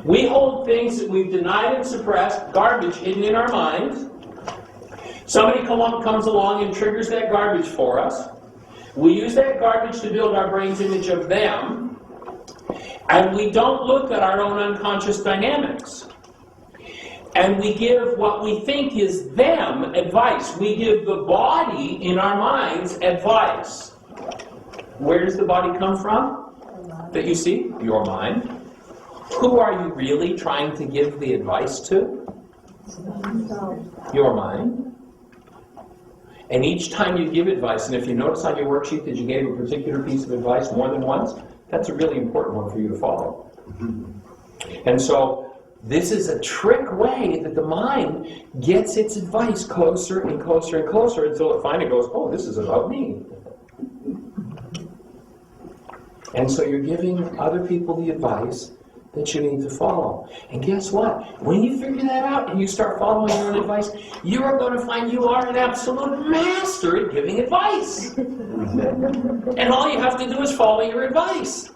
We hold things that we've denied and suppressed, garbage hidden in our minds. Somebody comes along and triggers that garbage for us. We use that garbage to build our brain's image of them, and we don't look at our own unconscious dynamics. And we give what we think is them advice. We give the body in our minds advice. Where does the body come from? That you see? Your mind. Who are you really trying to give the advice to? Your mind. And each time you give advice, and if you notice on your worksheet that you gave a particular piece of advice more than once, that's a really important one for you to follow. And so, this is a trick way that the mind gets its advice closer and closer and closer until it finally goes, oh, this is about me. And so you're giving other people the advice that you need to follow. And guess what? When you figure that out and you start following your own advice, you are going to find you are an absolute master at giving advice. And all you have to do is follow your advice.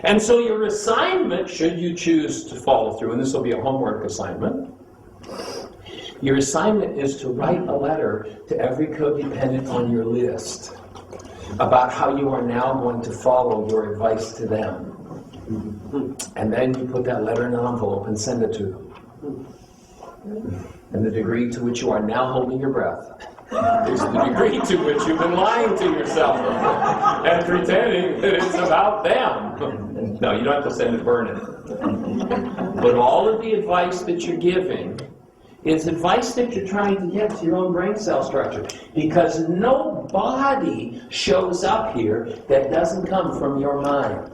And so your assignment, should you choose to follow through, and this will be a homework assignment, your assignment is to write a letter to every codependent on your list about how you are now going to follow your advice to them. And then you put that letter in an envelope and send it to them. And the degree to which you are now holding your breath is the degree to which you've been lying to yourself and pretending that it's about them. No, you don't have to send it, burn it. But all of the advice that you're giving is advice that you're trying to get to your own brain cell structure. Because no body shows up here that doesn't come from your mind.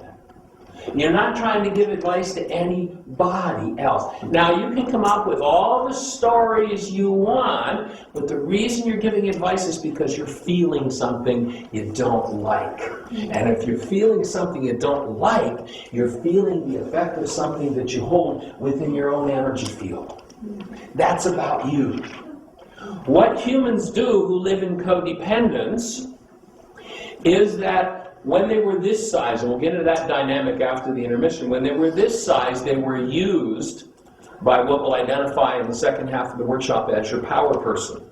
You're not trying to give advice to anybody else. Now, you can come up with all the stories you want, but the reason you're giving advice is because you're feeling something you don't like. And if you're feeling something you don't like, you're feeling the effect of something that you hold within your own energy field. That's about you. What humans do who live in codependence is that when they were this size, and we'll get into that dynamic after the intermission, when they were this size, they were used by what we'll identify in the second half of the workshop as your power person.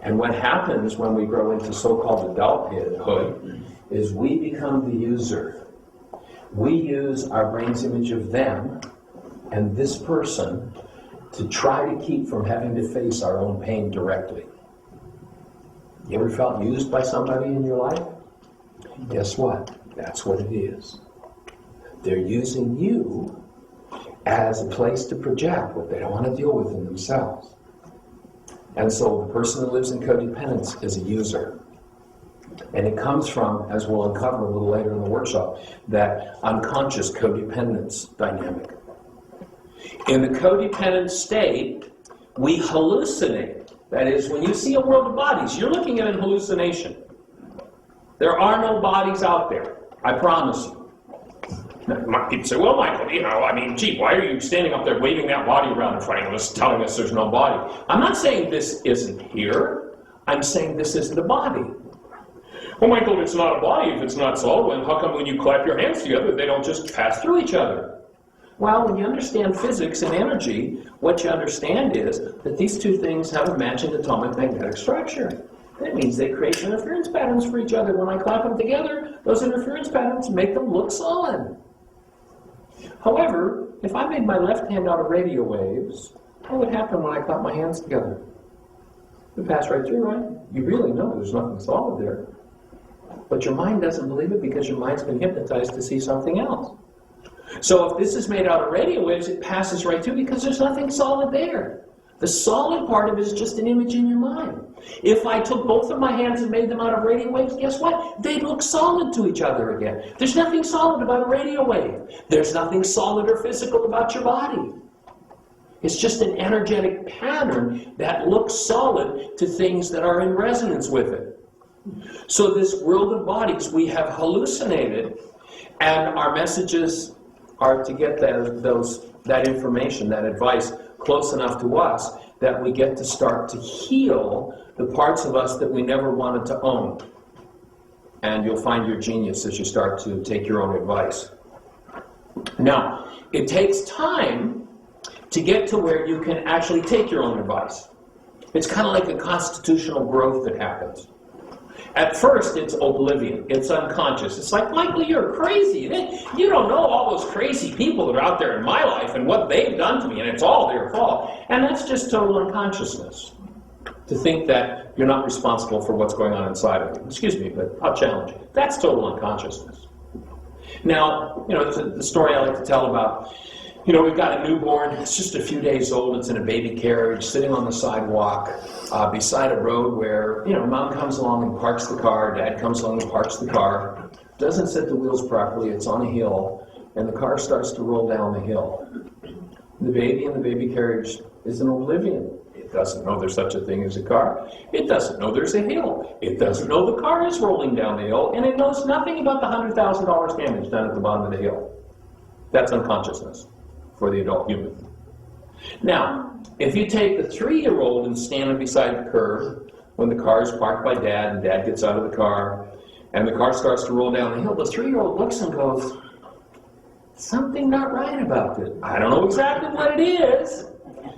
And what happens when we grow into so-called adulthood is we become the user. We use our brain's image of them and this person to try to keep from having to face our own pain directly. You ever felt used by somebody in your life? Guess what? That's what it is. They're using you as a place to project what they don't want to deal with in themselves. And so the person that lives in codependence is a user. And it comes from, as we'll uncover a little later in the workshop, that unconscious codependence dynamic. In the codependent state, we hallucinate. That is, when you see a world of bodies, you're looking at an hallucination. There are no bodies out there, I promise you. Now, people say, well, Michael, gee, why are you standing up there waving that body around in front of us, telling us there's no body? I'm not saying this isn't here. I'm saying this isn't a body. Well, Michael, if it's not a body, if it's not solid, then how come when you clap your hands together, they don't just pass through each other? Well, when you understand physics and energy, what you understand is that these two things have a matching atomic magnetic structure. That means they create interference patterns for each other. When I clap them together, those interference patterns make them look solid. However, if I made my left hand out of radio waves, what would happen when I clap my hands together? It would pass right through, right? You really know there's nothing solid there. But your mind doesn't believe it because your mind's been hypnotized to see something else. So if this is made out of radio waves, it passes right through because there's nothing solid there. The solid part of it is just an image in your mind. If I took both of my hands and made them out of radio waves, guess what? They'd look solid to each other again. There's nothing solid about a radio wave. There's nothing solid or physical about your body. It's just an energetic pattern that looks solid to things that are in resonance with it. So this world of bodies we have hallucinated, and our messages are to get that information, that advice, close enough to us that we get to start to heal the parts of us that we never wanted to own. And you'll find your genius as you start to take your own advice. Now, it takes time to get to where you can actually take your own advice. It's kind of like a constitutional growth that happens. At first, it's oblivion. It's unconscious. It's like, Michael, you're crazy. You don't know all those crazy people that are out there in my life and what they've done to me, and it's all their fault. And that's just total unconsciousness. To think that you're not responsible for what's going on inside of you. Excuse me, but I'll challenge you. That's total unconsciousness. Now, it's the story I like to tell about, we've got a newborn, it's just a few days old, it's in a baby carriage, sitting on the sidewalk, beside a road where, mom comes along and parks the car, dad comes along and parks the car, doesn't set the wheels properly, it's on a hill, and the car starts to roll down the hill. The baby in the baby carriage is in oblivion. It doesn't know there's such a thing as a car. It doesn't know there's a hill. It doesn't know the car is rolling down the hill, and it knows nothing about the $100,000 damage done at the bottom of the hill. That's unconsciousness for the adult human. Now, if you take the 3-year-old and stand him beside the curb when the car is parked by dad and dad gets out of the car and the car starts to roll down the hill, the 3-year-old looks and goes, something not right about this. I don't know exactly what it is,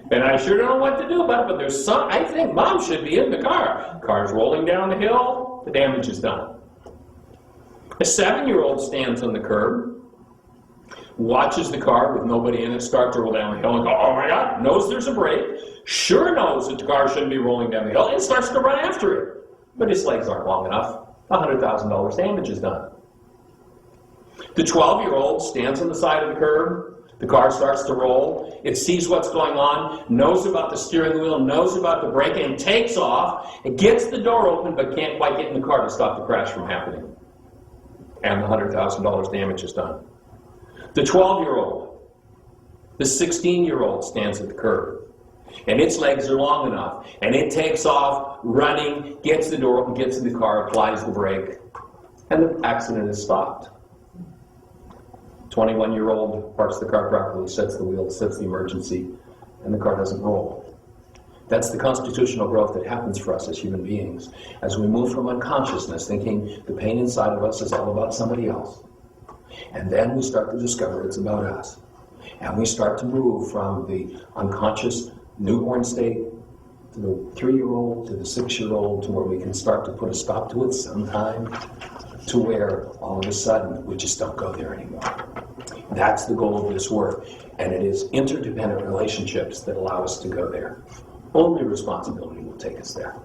and I sure don't know what to do about it, but there's I think mom should be in the car. Car's rolling down the hill, the damage is done. A 7-year-old stands on the curb, watches the car with nobody in it start to roll down the hill and go, oh my God, knows there's a brake, sure knows that the car shouldn't be rolling down the hill, and starts to run after it. But his legs aren't long enough. $100,000 damage is done. The 12-year-old stands on the side of the curb, the car starts to roll, it sees what's going on, knows about the steering wheel, knows about the brake, and takes off. It gets the door open, but can't quite get in the car to stop the crash from happening. And the $100,000 damage is done. The 12-year-old, the 16-year-old stands at the curb, and its legs are long enough, and it takes off, running, gets the door open, gets in the car, applies the brake, and the accident is stopped. 21-year-old parks the car properly, sets the wheel, sets the emergency, and the car doesn't roll. That's the constitutional growth that happens for us as human beings, as we move from unconsciousness, thinking the pain inside of us is all about somebody else. And then we start to discover it's about us. And we start to move from the unconscious newborn state to the 3-year-old, to the 6-year-old, to where we can start to put a stop to it sometime, to where all of a sudden we just don't go there anymore. That's the goal of this work. And it is interdependent relationships that allow us to go there. Only responsibility will take us there.